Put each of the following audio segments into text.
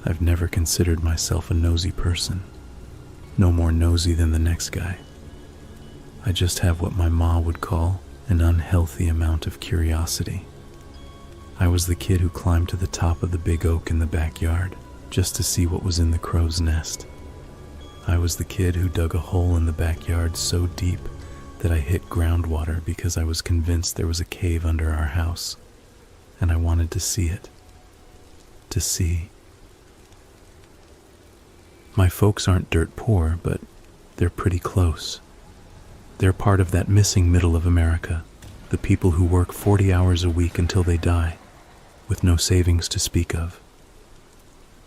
I've never considered myself a nosy person. No more nosy than the next guy. I just have what my ma would call an unhealthy amount of curiosity. I was the kid who climbed to the top of the big oak in the backyard just to see what was in the crow's nest. I was the kid who dug a hole in the backyard so deep that I hit groundwater because I was convinced there was a cave under our house, and I wanted to see it. To see. My folks aren't dirt poor, but they're pretty close. They're part of that missing middle of America, the people who work 40 hours a week until they die, with no savings to speak of.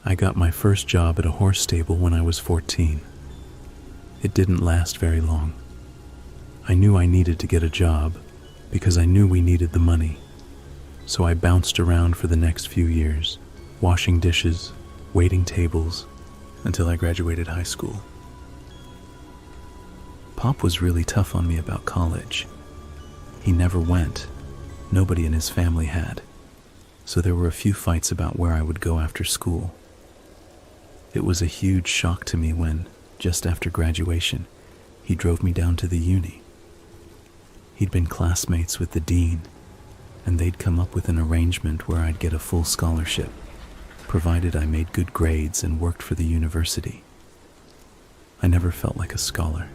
I got my first job at a horse stable when I was 14. It didn't last very long. I knew I needed to get a job because I knew we needed the money. So I bounced around for the next few years, washing dishes, waiting tables, until I graduated high school. Pop was really tough on me about college. He never went. Nobody in his family had. So there were a few fights about where I would go after school. It was a huge shock to me when, just after graduation, he drove me down to the uni. He'd been classmates with the dean, and they'd come up with an arrangement where I'd get a full scholarship, provided I made good grades and worked for the university. I never felt like a scholar.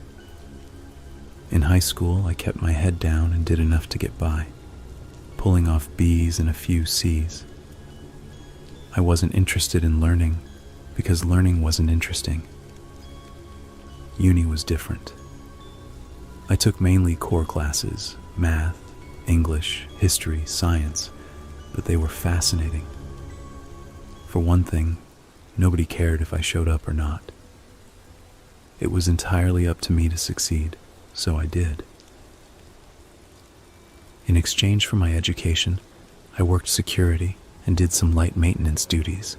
In high school, I kept my head down and did enough to get by, pulling off B's and a few C's. I wasn't interested in learning because learning wasn't interesting. Uni was different. I took mainly core classes, math, English, history, science, but they were fascinating. For one thing, nobody cared if I showed up or not. It was entirely up to me to succeed, so I did. In exchange for my education, I worked security and did some light maintenance duties.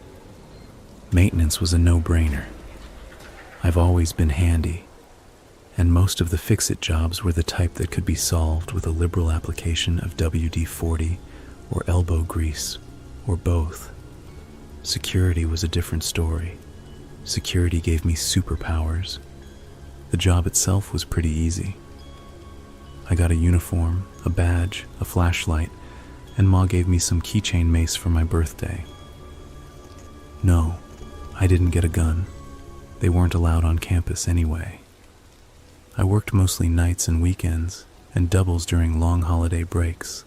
Maintenance was a no-brainer. I've always been handy, and most of the fix-it jobs were the type that could be solved with a liberal application of WD-40 or elbow grease, or both. Security was a different story. Security gave me superpowers. The job itself was pretty easy. I got a uniform, a badge, a flashlight, and Ma gave me some keychain mace for my birthday. No, I didn't get a gun. They weren't allowed on campus anyway. I worked mostly nights and weekends, and doubles during long holiday breaks.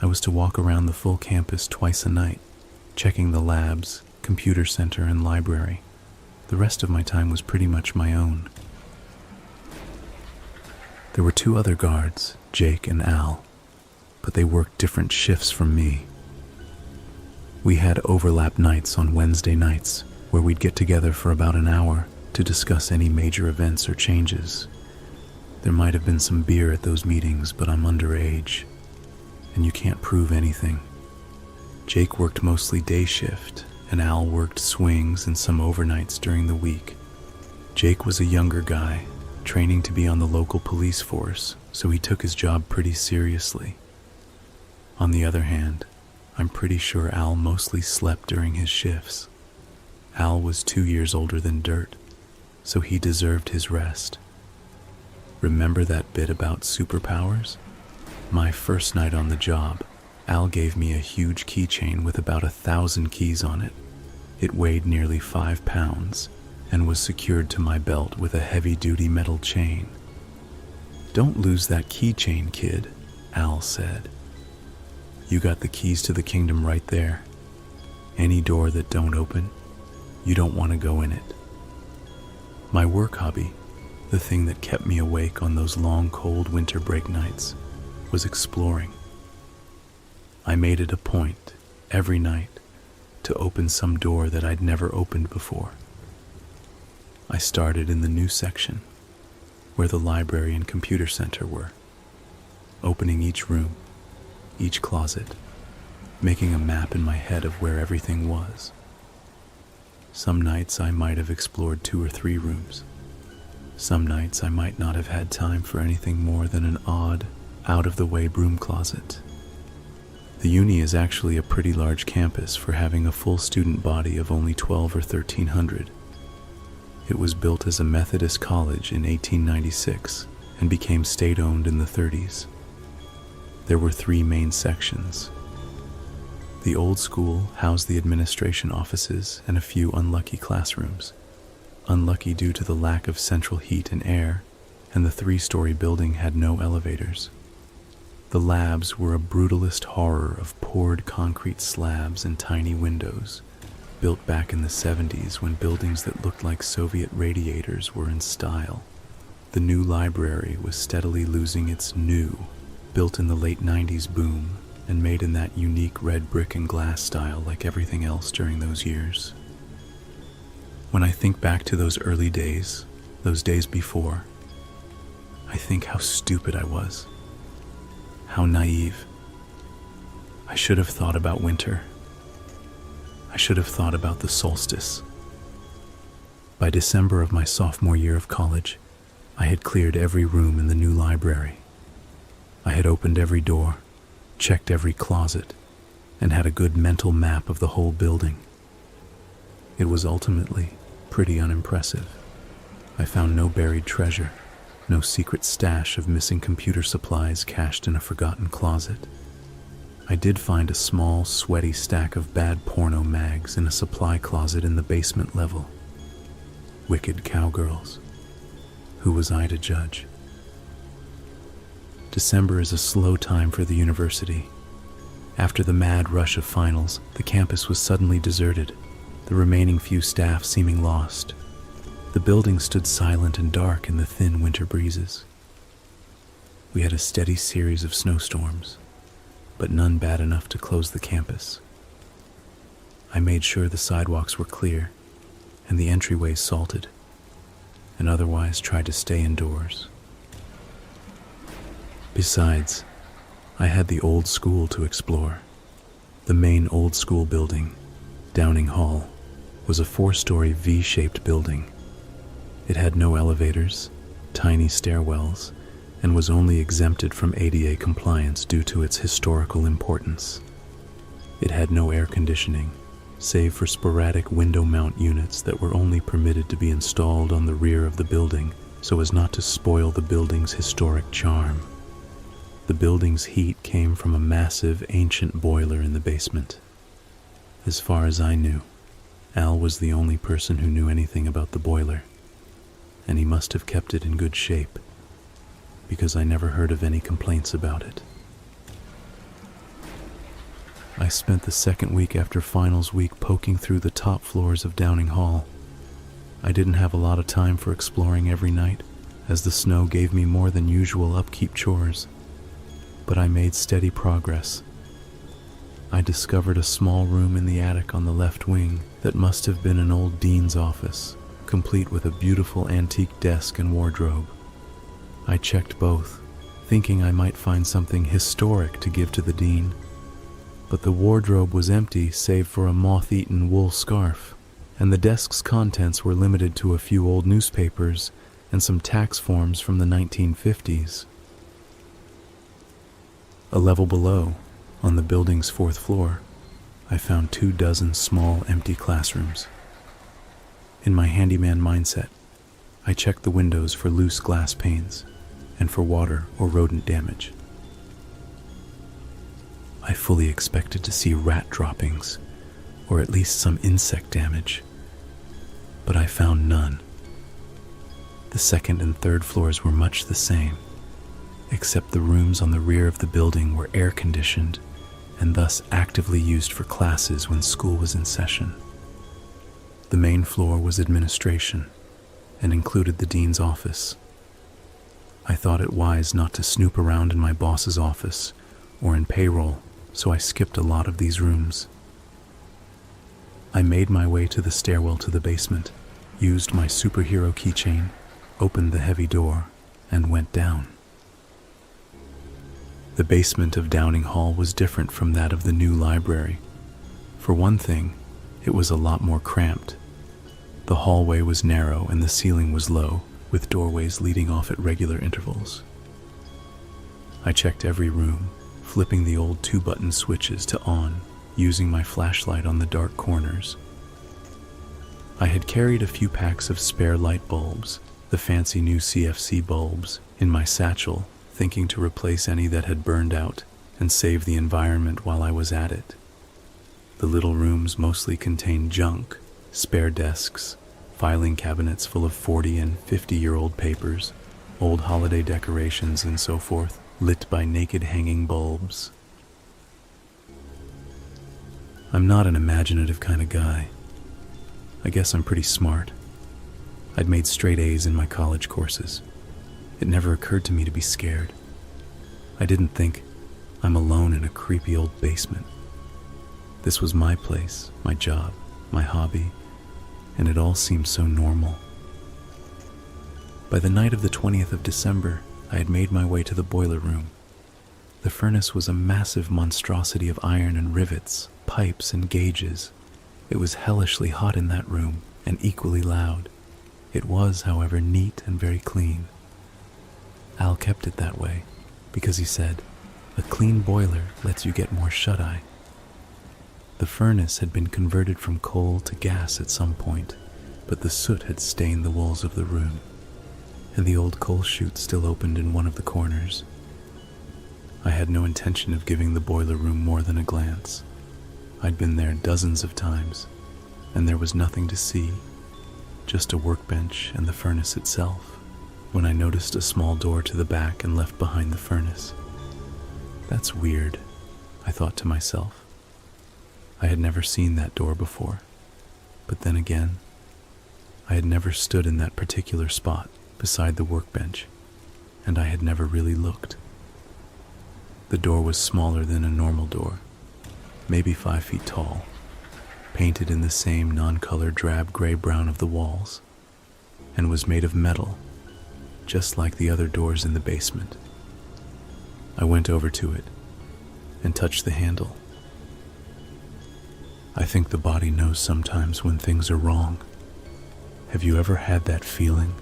I was to walk around the full campus twice a night, checking the labs, computer center, and library. The rest of my time was pretty much my own. There were two other guards, Jake and Al, but they worked different shifts from me. We had overlap nights on Wednesday nights, where we'd get together for about an hour to discuss any major events or changes. There might have been some beer at those meetings, but I'm underage, and you can't prove anything. Jake worked mostly day shift, and Al worked swings and some overnights during the week. Jake was a younger guy, training to be on the local police force, so he took his job pretty seriously. On the other hand, I'm pretty sure Al mostly slept during his shifts. Al was 2 years older than Dirt, so he deserved his rest. Remember that bit about superpowers? My first night on the job, Al gave me a huge keychain with about 1,000 keys on it. It weighed nearly 5 pounds and was secured to my belt with a heavy-duty metal chain. "Don't lose that keychain, kid," Al said. "You got the keys to the kingdom right there. Any door that don't open, you don't want to go in it." My work hobby, the thing that kept me awake on those long, cold winter break nights, was exploring. I made it a point, every night, to open some door that I'd never opened before. I started in the new section, where the library and computer center were, opening each room, each closet, making a map in my head of where everything was. Some nights I might have explored 2 or 3 rooms. Some nights I might not have had time for anything more than an odd, out-of-the-way broom closet. The uni is actually a pretty large campus for having a full student body of only 12 or 1300. It was built as a Methodist college in 1896 and became state-owned in the 30s. There were 3 main sections. The old school housed the administration offices and a few unlucky classrooms. Unlucky due to the lack of central heat and air, and the 3-story building had no elevators. The labs were a brutalist horror of poured concrete slabs and tiny windows, built back in the 70s when buildings that looked like Soviet radiators were in style. The new library was steadily losing its new, built in the late 90s boom, and made in that unique red brick and glass style like everything else during those years. When I think back to those early days, those days before, I think how stupid I was. How naive. I should have thought about winter. I should have thought about the solstice. By December of my sophomore year of college, I had cleared every room in the new library. I had opened every door, checked every closet, and had a good mental map of the whole building. It was ultimately pretty unimpressive. I found no buried treasure, no secret stash of missing computer supplies cached in a forgotten closet. I did find a small, sweaty stack of bad porno mags in a supply closet in the basement level. Wicked cowgirls. Who was I to judge? December is a slow time for the university. After the mad rush of finals, the campus was suddenly deserted, the remaining few staff seeming lost. The building stood silent and dark in the thin winter breezes. We had a steady series of snowstorms, but none bad enough to close the campus. I made sure the sidewalks were clear and the entryways salted, and otherwise tried to stay indoors. Besides, I had the old school to explore. The main old school building, Downing Hall, was a 4-story V-shaped building. It had no elevators, tiny stairwells, and was only exempted from ADA compliance due to its historical importance. It had no air conditioning, save for sporadic window mount units that were only permitted to be installed on the rear of the building so as not to spoil the building's historic charm. The building's heat came from a massive, ancient boiler in the basement. As far as I knew, Al was the only person who knew anything about the boiler, and he must have kept it in good shape, because I never heard of any complaints about it. I spent the second week after finals week poking through the top floors of Downing Hall. I didn't have a lot of time for exploring every night, as the snow gave me more than usual upkeep chores, but I made steady progress. I discovered a small room in the attic on the left wing that must have been an old dean's office, complete with a beautiful antique desk and wardrobe. I checked both, thinking I might find something historic to give to the dean, but the wardrobe was empty save for a moth-eaten wool scarf, and the desk's contents were limited to a few old newspapers and some tax forms from the 1950s. A level below, on the building's 4th floor, I found 24 small, empty classrooms. In my handyman mindset, I checked the windows for loose glass panes and for water or rodent damage. I fully expected to see rat droppings, or at least some insect damage, but I found none. The 2nd and 3rd floors were much the same, except the rooms on the rear of the building were air-conditioned and thus actively used for classes when school was in session. The main floor was administration and included the dean's office. I thought it wise not to snoop around in my boss's office or in payroll, so I skipped a lot of these rooms. I made my way to the stairwell to the basement, used my superhero keychain, opened the heavy door, and went down. The basement of Downing Hall was different from that of the new library. For one thing, it was a lot more cramped. The hallway was narrow and the ceiling was low, with doorways leading off at regular intervals. I checked every room, flipping the old 2-button switches to on, using my flashlight on the dark corners. I had carried a few packs of spare light bulbs, the fancy new CFC bulbs, in my satchel, thinking to replace any that had burned out and save the environment while I was at it. The little rooms mostly contained junk, spare desks, filing cabinets full of 40 and 50-year-old papers, old holiday decorations and so forth, lit by naked hanging bulbs. I'm not an imaginative kind of guy. I guess I'm pretty smart. I'd made straight A's in my college courses. It never occurred to me to be scared. I didn't think, I'm alone in a creepy old basement. This was my place, my job, my hobby, and it all seemed so normal. By the night of the 20th of December, I had made my way to the boiler room. The furnace was a massive monstrosity of iron and rivets, pipes and gauges. It was hellishly hot in that room, and equally loud. It was, however, neat and very clean. Al kept it that way, because he said, a clean boiler lets you get more shut-eye. The furnace had been converted from coal to gas at some point, but the soot had stained the walls of the room, and the old coal chute still opened in one of the corners. I had no intention of giving the boiler room more than a glance. I'd been there dozens of times, and there was nothing to see, just a workbench and the furnace itself, when I noticed a small door to the back and left behind the furnace. That's weird, I thought to myself. I had never seen that door before, but then again, I had never stood in that particular spot beside the workbench, and I had never really looked. The door was smaller than a normal door, maybe 5 feet tall, painted in the same non-colored drab gray-brown of the walls, and was made of metal, just like the other doors in the basement. I went over to it and touched the handle. I think the body knows sometimes when things are wrong. Have you ever had that feeling,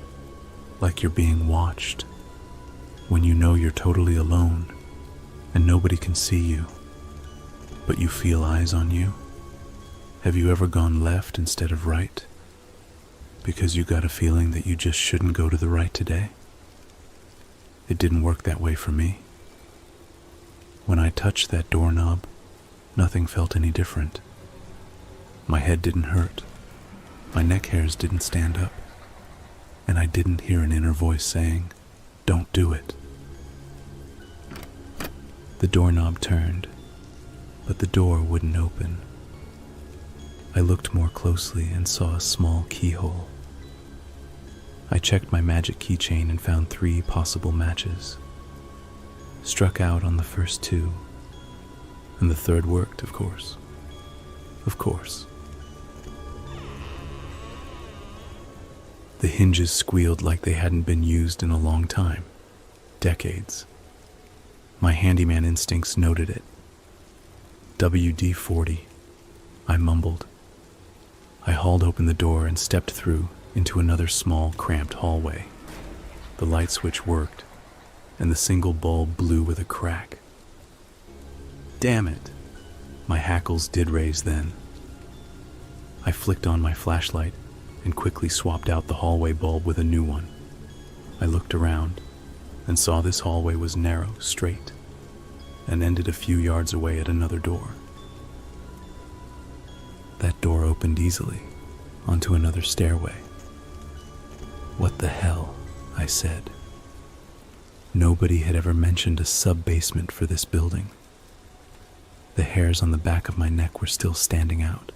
like you're being watched, when you know you're totally alone and nobody can see you, but you feel eyes on you? Have you ever gone left instead of right because you got a feeling that you just shouldn't go to the right today? It didn't work that way for me. When I touched that doorknob, nothing felt any different. My head didn't hurt, my neck hairs didn't stand up, and I didn't hear an inner voice saying, "Don't do it." The doorknob turned, but the door wouldn't open. I looked more closely and saw a small keyhole. I checked my magic keychain and found 3 possible matches. Struck out on the first 2, and the third worked, of course. Of course. The hinges squealed like they hadn't been used in a long time. Decades. My handyman instincts noted it. WD-40, I mumbled. I hauled open the door and stepped through into another small, cramped hallway. The light switch worked, and the single bulb blew with a crack. Damn it! My hackles did raise then. I flicked on my flashlight and quickly swapped out the hallway bulb with a new one. I looked around and saw this hallway was narrow, straight, and ended a few yards away at another door. That door opened easily onto another stairway. What the hell? I said. Nobody had ever mentioned a sub-basement for this building. The hairs on the back of my neck were still standing out.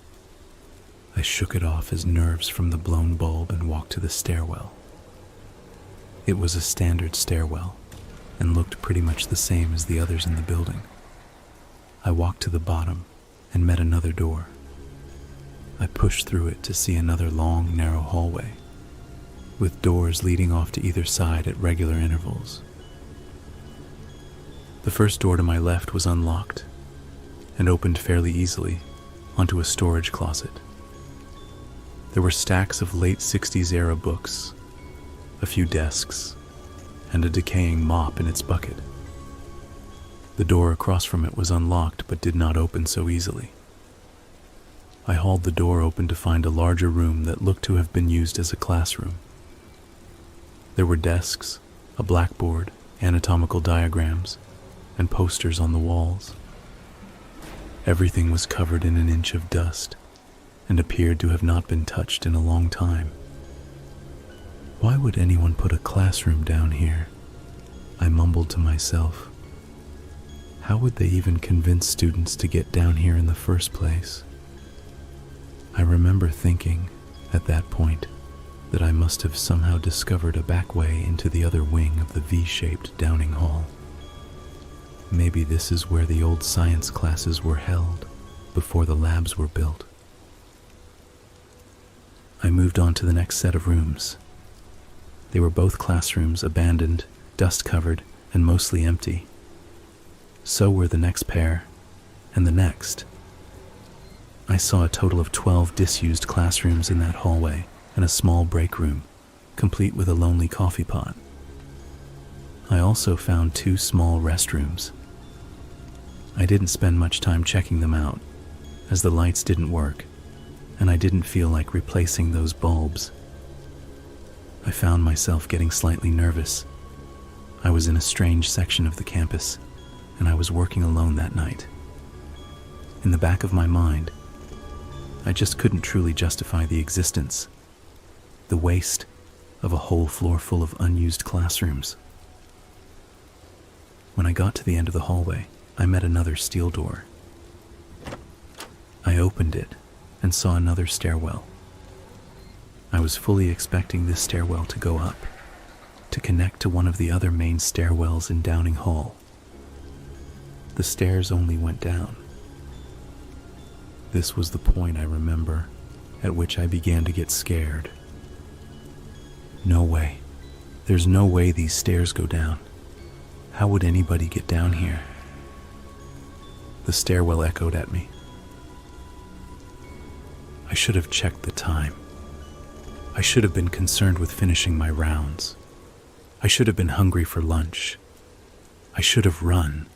I shook it off as nerves from the blown bulb and walked to the stairwell. It was a standard stairwell and looked pretty much the same as the others in the building. I walked to the bottom and met another door. I pushed through it to see another long, narrow hallway, with doors leading off to either side at regular intervals. The first door to my left was unlocked and opened fairly easily onto a storage closet. There were stacks of late 60s era books, a few desks, and a decaying mop in its bucket. The door across from it was unlocked but did not open so easily. I hauled the door open to find a larger room that looked to have been used as a classroom. There were desks, a blackboard, anatomical diagrams, and posters on the walls. Everything was covered in an inch of dust and appeared to have not been touched in a long time. Why would anyone put a classroom down here? I mumbled to myself. How would they even convince students to get down here in the first place? I remember thinking, at that point, that I must have somehow discovered a back way into the other wing of the V-shaped Downing Hall. Maybe this is where the old science classes were held, before the labs were built. I moved on to the next set of rooms. They were both classrooms, abandoned, dust-covered, and mostly empty. So were the next pair, and the next. I saw a total of 12 disused classrooms in that hallway, and a small break room, complete with a lonely coffee pot. I also found 2 small restrooms. I didn't spend much time checking them out, as the lights didn't work, and I didn't feel like replacing those bulbs. I found myself getting slightly nervous. I was in a strange section of the campus, and I was working alone that night. In the back of my mind, I just couldn't truly justify the existence, the waste of a whole floor full of unused classrooms. When I got to the end of the hallway, I met another steel door. I opened it and saw another stairwell. I was fully expecting this stairwell to go up, to connect to one of the other main stairwells in Downing Hall. The stairs only went down. This was the point, I remember, at which I began to get scared. No way. There's no way these stairs go down. How would anybody get down here? The stairwell echoed at me. I should have checked the time. I should have been concerned with finishing my rounds. I should have been hungry for lunch. I should have run.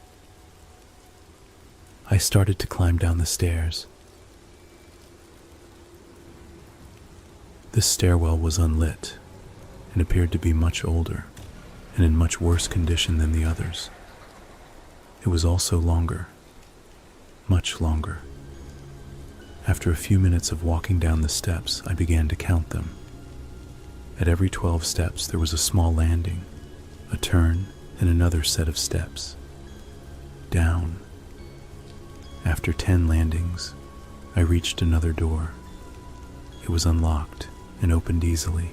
I started to climb down the stairs. This stairwell was unlit and appeared to be much older and in much worse condition than the others. It was also longer, much longer. After a few minutes of walking down the steps, I began to count them. At every 12 steps, there was a small landing, a turn, and another set of steps. Down. After 10 landings, I reached another door. It was unlocked and opened easily.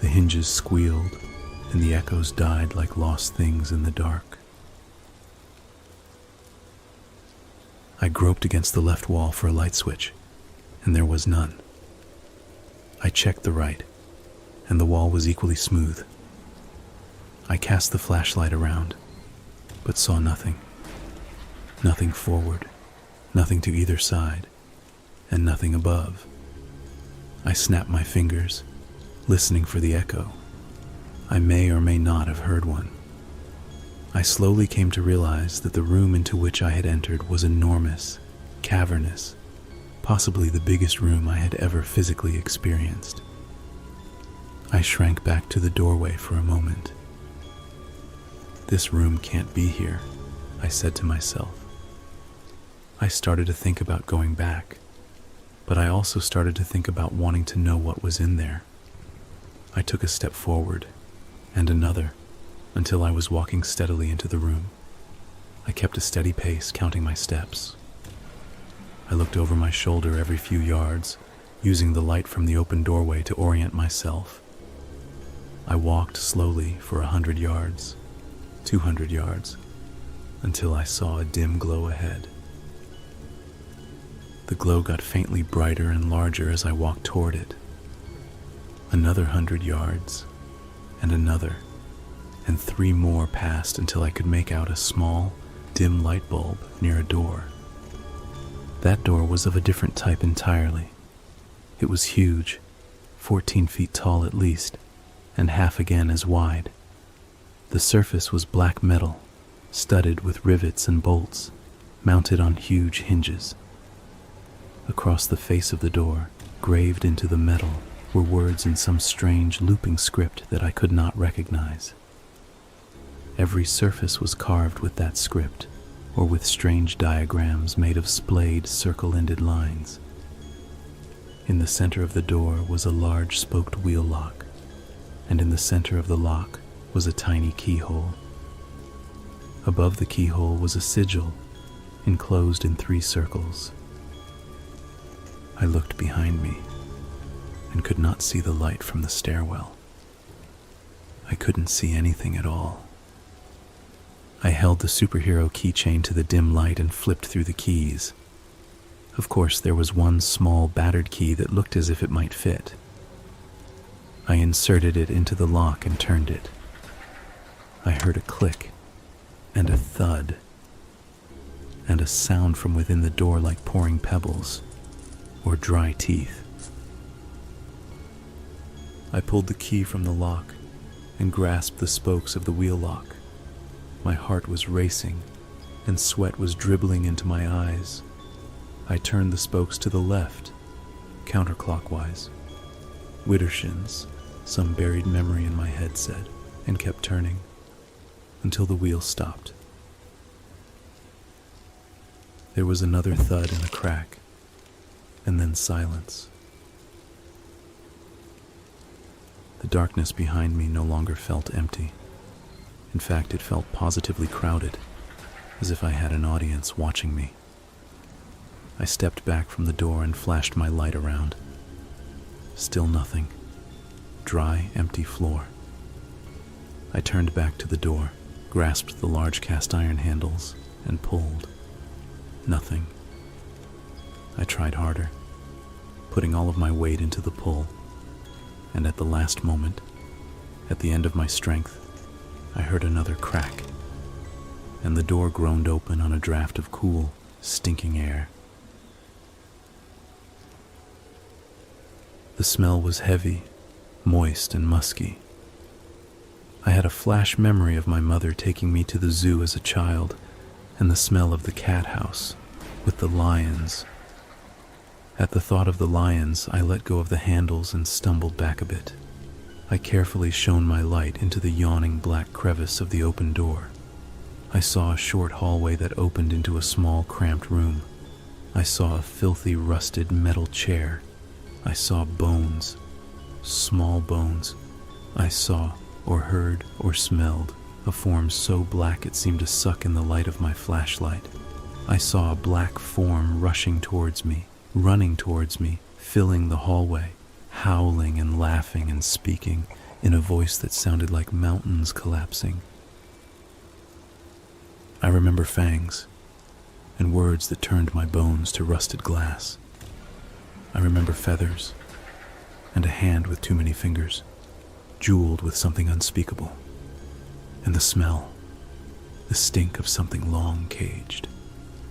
The hinges squealed, and the echoes died like lost things in the dark. I groped against the left wall for a light switch, and there was none. I checked the right, and the wall was equally smooth. I cast the flashlight around, but saw nothing. Nothing forward, nothing to either side, and nothing above. I snapped my fingers, listening for the echo. I may or may not have heard one. I slowly came to realize that the room into which I had entered was enormous, cavernous, possibly the biggest room I had ever physically experienced. I shrank back to the doorway for a moment. This room can't be here, I said to myself. I started to think about going back, but I also started to think about wanting to know what was in there. I took a step forward, and another, until I was walking steadily into the room. I kept a steady pace, counting my steps. I looked over my shoulder every few yards, using the light from the open doorway to orient myself. I walked slowly for 100 yards, 200 yards, until I saw a dim glow ahead. The glow got faintly brighter and larger as I walked toward it. Another 100 yards, and another, and 3 more passed until I could make out a small, dim light bulb near a door. That door was of a different type entirely. It was huge, 14 feet tall at least, and half again as wide. The surface was black metal, studded with rivets and bolts, mounted on huge hinges. Across the face of the door, graved into the metal, were words in some strange looping script that I could not recognize. Every surface was carved with that script, or with strange diagrams made of splayed, circle-ended lines. In the center of the door was a large spoked wheel lock, and in the center of the lock was a tiny keyhole. Above the keyhole was a sigil, enclosed in 3 circles. I looked behind me and could not see the light from the stairwell. I couldn't see anything at all. I held the superhero keychain to the dim light and flipped through the keys. Of course, there was one small, battered key that looked as if it might fit. I inserted it into the lock and turned it. I heard a click and a thud and a sound from within the door like pouring pebbles or dry teeth. I pulled the key from the lock and grasped the spokes of the wheel lock. My heart was racing and sweat was dribbling into my eyes. I turned the spokes to the left, counterclockwise. Widdershins, some buried memory in my head said, and kept turning until the wheel stopped. There was another thud and a crack, and then silence. The darkness behind me no longer felt empty. In fact, it felt positively crowded, as if I had an audience watching me. I stepped back from the door and flashed my light around. Still nothing. Dry, empty floor. I turned back to the door, grasped the large cast iron handles, and pulled. Nothing. I tried harder, putting all of my weight into the pull, and at the last moment, at the end of my strength, I heard another crack, and the door groaned open on a draft of cool, stinking air. The smell was heavy, moist, and musky. I had a flash memory of my mother taking me to the zoo as a child, and the smell of the cat house, with the lions. At the thought of the lions, I let go of the handles and stumbled back a bit. I carefully shone my light into the yawning black crevice of the open door. I saw a short hallway that opened into a small, cramped room. I saw a filthy, rusted metal chair. I saw bones, small bones. I saw, or heard, or smelled a form so black it seemed to suck in the light of my flashlight. I saw a black form rushing towards me, running towards me, filling the hallway, howling and laughing and speaking in a voice that sounded like mountains collapsing. I remember fangs and words that turned my bones to rusted glass. I remember feathers and a hand with too many fingers, jeweled with something unspeakable, and the smell, the stink of something long caged.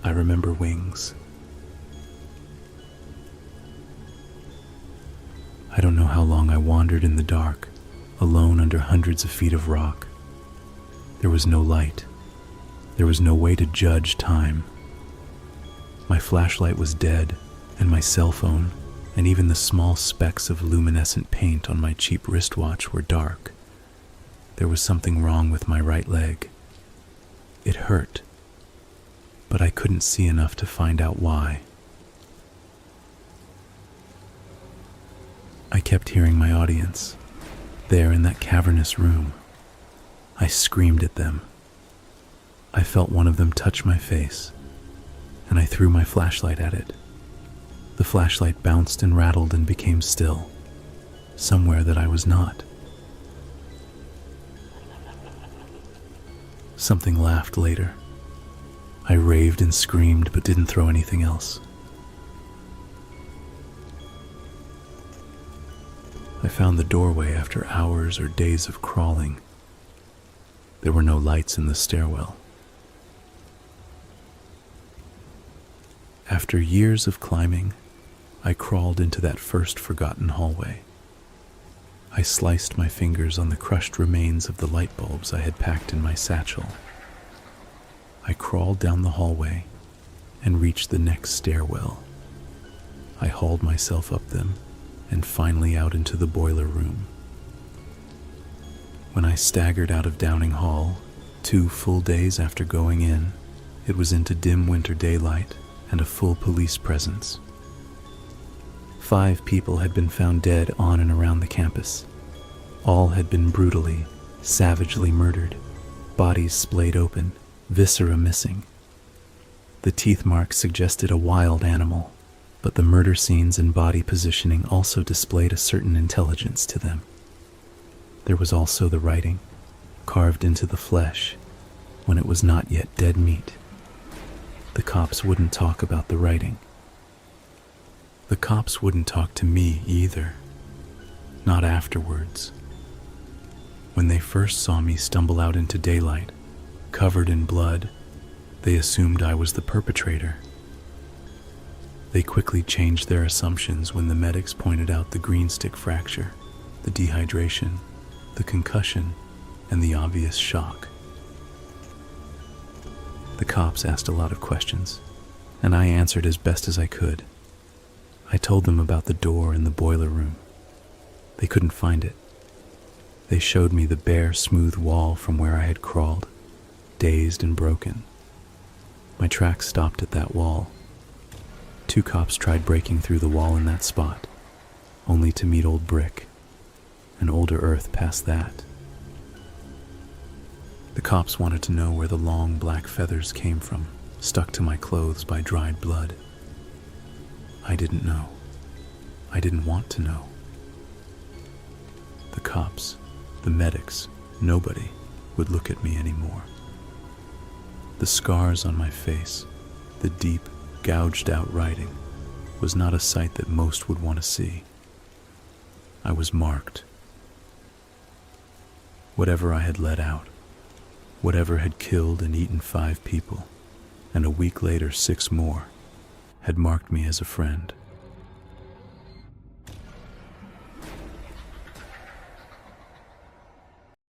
I remember wings. I don't know how long I wandered in the dark, alone under hundreds of feet of rock. There was no light. There was no way to judge time. My flashlight was dead, and my cell phone, and even the small specks of luminescent paint on my cheap wristwatch were dark. There was something wrong with my right leg. It hurt, but I couldn't see enough to find out why. I kept hearing my audience, there in that cavernous room. I screamed at them. I felt one of them touch my face, and I threw my flashlight at it. The flashlight bounced and rattled and became still, somewhere that I was not. Something laughed later. I raved and screamed but didn't throw anything else. I found the doorway after hours or days of crawling. There were no lights in the stairwell. After years of climbing, I crawled into that first forgotten hallway. I sliced my fingers on the crushed remains of the light bulbs I had packed in my satchel. I crawled down the hallway and reached the next stairwell. I hauled myself up them and finally out into the boiler room. When I staggered out of Downing Hall, 2 full days after going in, it was into dim winter daylight and a full police presence. 5 people had been found dead on and around the campus. All had been brutally, savagely murdered, bodies splayed open, viscera missing. The teeth marks suggested a wild animal, but the murder scenes and body positioning also displayed a certain intelligence to them. There was also the writing, carved into the flesh, when it was not yet dead meat. The cops wouldn't talk about the writing. The cops wouldn't talk to me either. Not afterwards. When they first saw me stumble out into daylight, covered in blood, they assumed I was the perpetrator. They quickly changed their assumptions when the medics pointed out the green stick fracture, the dehydration, the concussion, and the obvious shock. The cops asked a lot of questions, and I answered as best as I could. I told them about the door in the boiler room. They couldn't find it. They showed me the bare, smooth wall from where I had crawled, dazed and broken. My tracks stopped at that wall. 2 cops tried breaking through the wall in that spot, only to meet old brick, and older earth past that. The cops wanted to know where the long black feathers came from, stuck to my clothes by dried blood. I didn't know. I didn't want to know. The cops, the medics, nobody would look at me anymore. The scars on my face, the deep, gouged out writing, was not a sight that most would want to see. I was marked. Whatever I had let out, whatever had killed and eaten 5 people, and a week later 6 more, had marked me as a friend.